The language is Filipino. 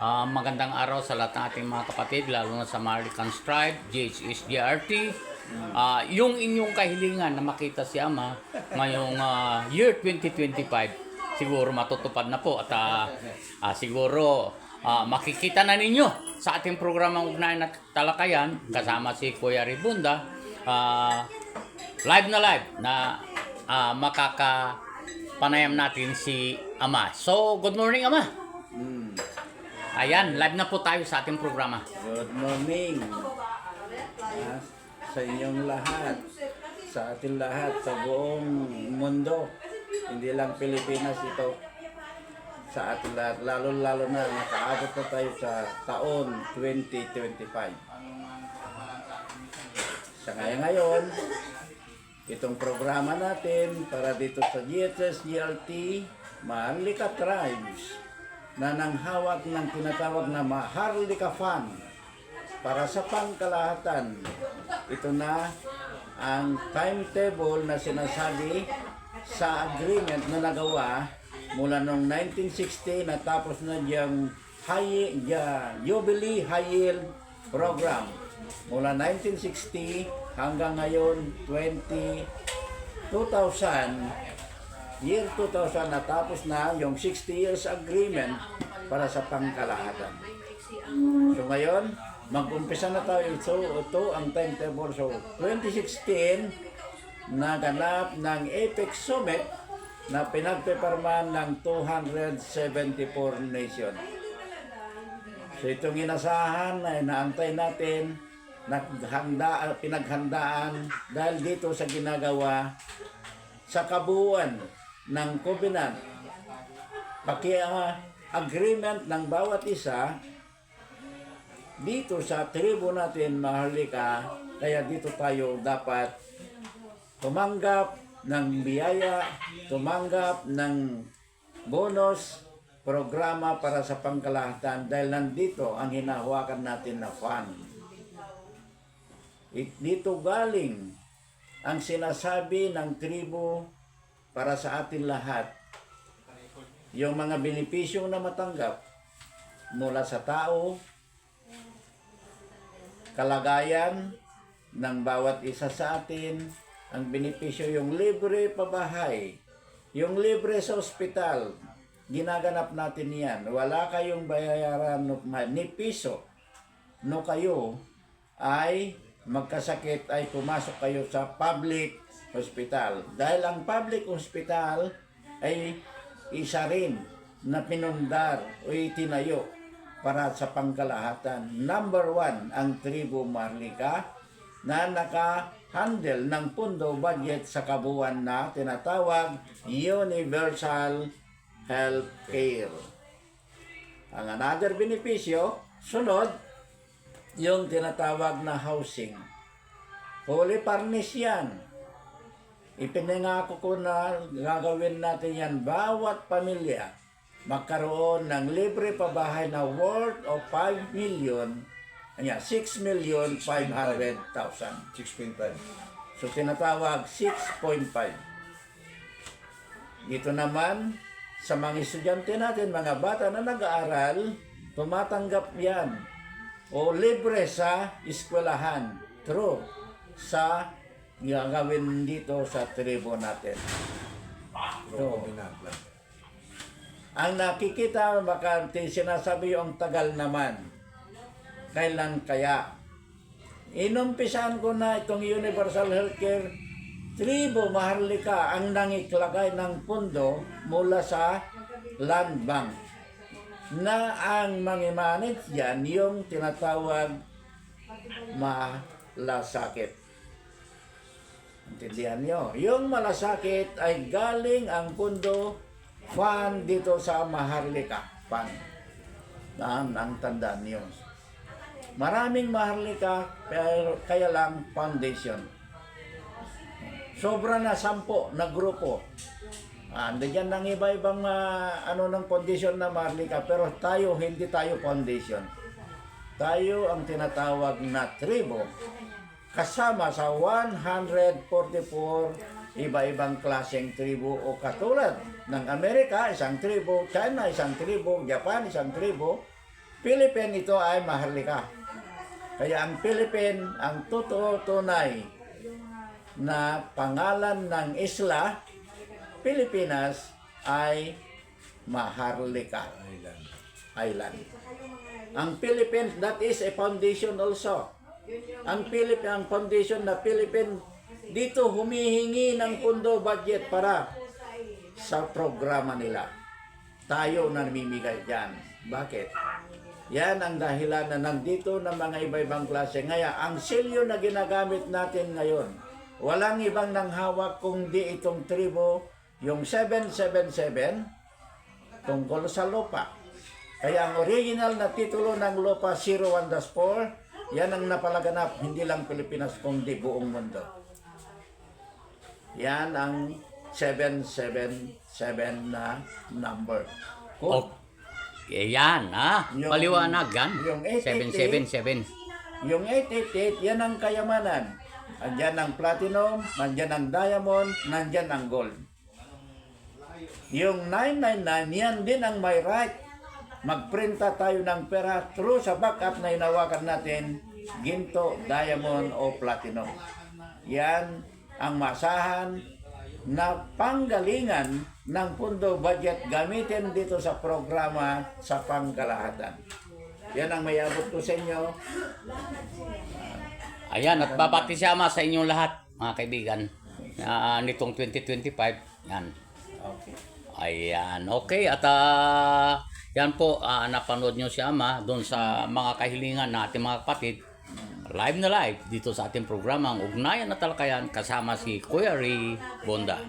Magandang araw sa lahat ng ating mga kapatid, lalo na sa Marlican Tribe, JHSDRT. Yung inyong kahilingan na makita si Ama ngayong year 2025, siguro matutupad na po at siguro makikita na ninyo sa ating programang Ugnayan at Talakayan kasama si Kuya Ribunda. Live na makakapanayam natin si Ama. So, good morning, Ama. Ayan, live na po tayo sa ating programa. Good morning sa inyong lahat, sa ating lahat, sa buong mundo. Hindi lang Pilipinas ito, sa ating lahat. Lalo na nakaabot na tayo sa taon 2025. Sa ngayon, itong programa natin para dito sa GHS GLT, Maharlika Tribes, na nanghawak ng tinatawag na Maharlika Fund para sa pangkalahatan. Ito na ang timetable na sinasabi sa agreement na nagawa mula noong 1960, natapos na yung Jubilee High Yield Program mula 1960 hanggang ngayon 2000 year 2000 natapos na yung 60 years agreement para sa pangkalahatan. So ngayon, mag-umpisa na tayo. So ito ang timetable. So 2016, naganap ng APEC Summit na pinagpeperman ng 274 nation. So itong inasahan na inaantay natin, pinaghandaan dahil dito sa ginagawa sa kabuuan ng covenant, agreement ng bawat isa dito sa tribo natin Maharlika. Kaya dito tayo dapat tumanggap ng biyaya, tumanggap ng bonus programa para sa pangkalahatan dahil nandito ang hinahawakan natin na fund. Dito galing ang sinasabi ng tribo para sa atin lahat, yung mga benepisyong na matanggap mula sa tao, kalagayan ng bawat isa sa atin, ang benepisyo, yung libre pabahay, yung libre sa ospital, ginaganap natin yan. Wala kayong bayaran ni piso, no kayo ay magkasakit ay pumasok kayo sa public hospital. Dahil ang public hospital ay isa rin na pinundar o itinayo para sa pangkalahatan. Number 1, ang tribo Maharlika na naka-handle ng pundo budget sa kabuuan na tinatawag Universal Health Care. Ang another benepisyo, sunod, yung tinatawag na housing. Fully furnished yan. Ipinangako ko na gagawin natin yan. Bawat pamilya magkaroon ng libre pabahay na worth of 5 million, 6,500,000. 6.5. So tinatawag 6.5. Dito naman, sa mga estudyante natin, mga bata na nag-aaral, tumatanggap yan o libre sa eskwelahan through sa gagawin dito sa tribo natin. So, ang nakikita, baka sinasabi yung tagal naman. Kailan kaya? Inumpisan ko na itong Universal Healthcare. Tribo Maharlika ang nangiklagay ng pundo mula sa Land Bank na ang mangimanage yan yung tinatawag malasakit. Intindihan nyo? Yung malasakit ay galing ang pundo fund dito sa Maharlika Fund. Ang tandaan nyo. Maraming Maharlika, pero kaya lang foundation. Sobra na 10 na grupo. Andiyan ng iba-ibang ng foundation na Maharlika, pero hindi tayo foundation. Tayo ang tinatawag na tribo. Kasama sa 144 iba-ibang klaseng tribo o katulad ng Amerika, isang tribo, China, isang tribo, Japan, isang tribo, Philippine ito ay maharlika. Kaya ang Philippine, ang totoo tunay na pangalan ng isla, Pilipinas, ay Maharlika Island. Ang Philippines, that is a foundation also. Ang foundation na Philippine, dito humihingi ng pundo budget para sa programa nila. Tayo na namimigay dyan. Bakit? Yan ang dahilan na nandito ng mga iba-ibang klase. Ngayon, ang selyo na ginagamit natin ngayon, walang ibang nanghawak kundi itong tribo, yung 777, tungkol sa lupa. Kaya ang original na titulo ng lupa, 01-4, yan ang napalaganap, hindi lang Pilipinas, kundi buong mundo. Yan ang 777 na number. Oh, yan, ha? Yung- Paliwanag yan. yung 888, 777. Yung 888, yan ang kayamanan. Andyan ang platinum, nandyan ang diamond, nandyan ang gold. Yung 999, yan din ang may right. Magprinta tayo ng pera through sa backup na hinawakan natin, ginto, diamond o platinum. Yan ang masahan na panggalingan ng pundo budget gamitin dito sa programa sa pangkalahatan. Yan ang may abot ko sa inyo. Ayan, at babati si Ama sa inyong lahat, mga kaibigan. Nitong 2025. Yan. Okay. Ayan, okay. At yan po, napanood nyo si Ama doon sa mga kahilingan na ating mga kapatid. Live na live dito sa ating programa, ang Ugnayan na Talakayan, kasama si Kuya Ray Bonda.